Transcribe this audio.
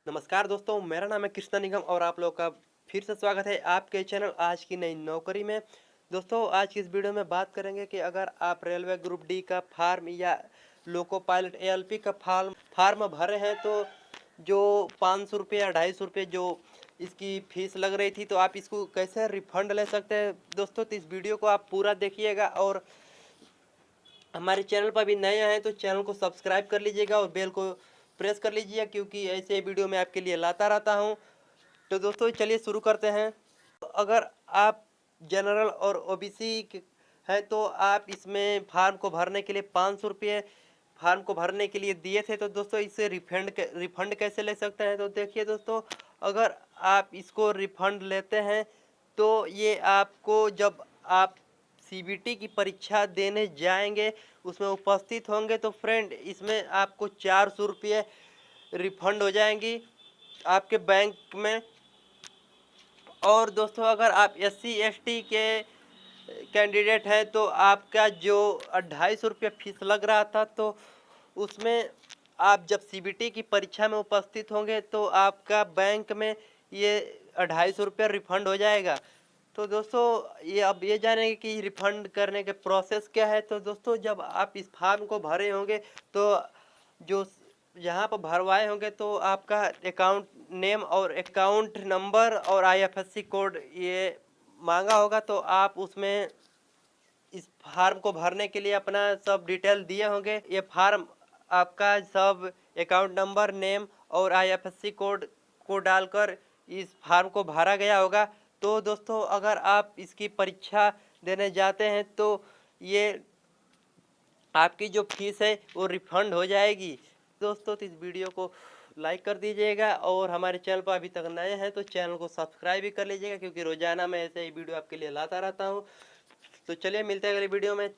नमस्कार दोस्तों, मेरा नाम है कृष्णा निगम और आप लोग का फिर से स्वागत है आपके चैनल आज की नई नौकरी में। दोस्तों, आज की इस वीडियो में बात करेंगे कि अगर आप रेलवे ग्रुप डी का फार्म या लोको पायलट एएलपी का फार्म भरे हैं तो जो 500 रुपये या 250 रुपये जो इसकी फ़ीस लग रही थी, तो आप इसको कैसे रिफ़ंड ले सकते हैं। दोस्तों, तो इस वीडियो को आप पूरा देखिएगा और हमारे चैनल पर भी नए हैं तो चैनल को सब्सक्राइब कर लीजिएगा और बेल को प्रेस कर लीजिएगा, क्योंकि ऐसे वीडियो मैं आपके लिए लाता रहता हूं। तो दोस्तों, चलिए शुरू करते हैं। तो अगर आप जनरल और ओबीसी हैं तो आप इसमें फार्म को भरने के लिए 500 रुपये फार्म को भरने के लिए दिए थे। तो दोस्तों, इसे रिफंड कैसे ले सकते हैं, तो देखिए दोस्तों, अगर आप इसको रिफंड लेते हैं तो ये आपको जब आप सीबीटी की परीक्षा देने जाएंगे, उसमें उपस्थित होंगे, तो फ्रेंड इसमें आपको 400 रुपये रिफंड हो जाएंगी आपके बैंक में। और दोस्तों, अगर आप एससी एसटी के कैंडिडेट हैं तो आपका जो 250 रुपये फीस लग रहा था, तो उसमें आप जब सीबीटी की परीक्षा में उपस्थित होंगे तो आपका बैंक में ये 250 रुपये रिफंड हो जाएगा। तो दोस्तों, ये अब ये जानेंगे कि रिफंड करने के प्रोसेस क्या है। तो दोस्तों, जब आप इस फॉर्म को भरे होंगे तो जो यहाँ पर भरवाए होंगे तो आपका अकाउंट नेम और अकाउंट नंबर और आईएफएससी कोड ये मांगा होगा। तो आप उसमें इस फार्म को भरने के लिए अपना सब डिटेल दिए होंगे। ये फार्म आपका सब अकाउंट नंबर, नेम और आईएफएससी कोड को डालकर इस फार्म को भरा गया होगा। तो दोस्तों, अगर आप इसकी परीक्षा देने जाते हैं तो ये आपकी जो फीस है वो रिफंड हो जाएगी। दोस्तों, तो इस वीडियो को लाइक कर दीजिएगा और हमारे चैनल पर अभी तक नए हैं तो चैनल को सब्सक्राइब भी कर लीजिएगा, क्योंकि रोजाना मैं ऐसे ही वीडियो आपके लिए लाता रहता हूँ। तो चलिए मिलते हैं अगली वीडियो में।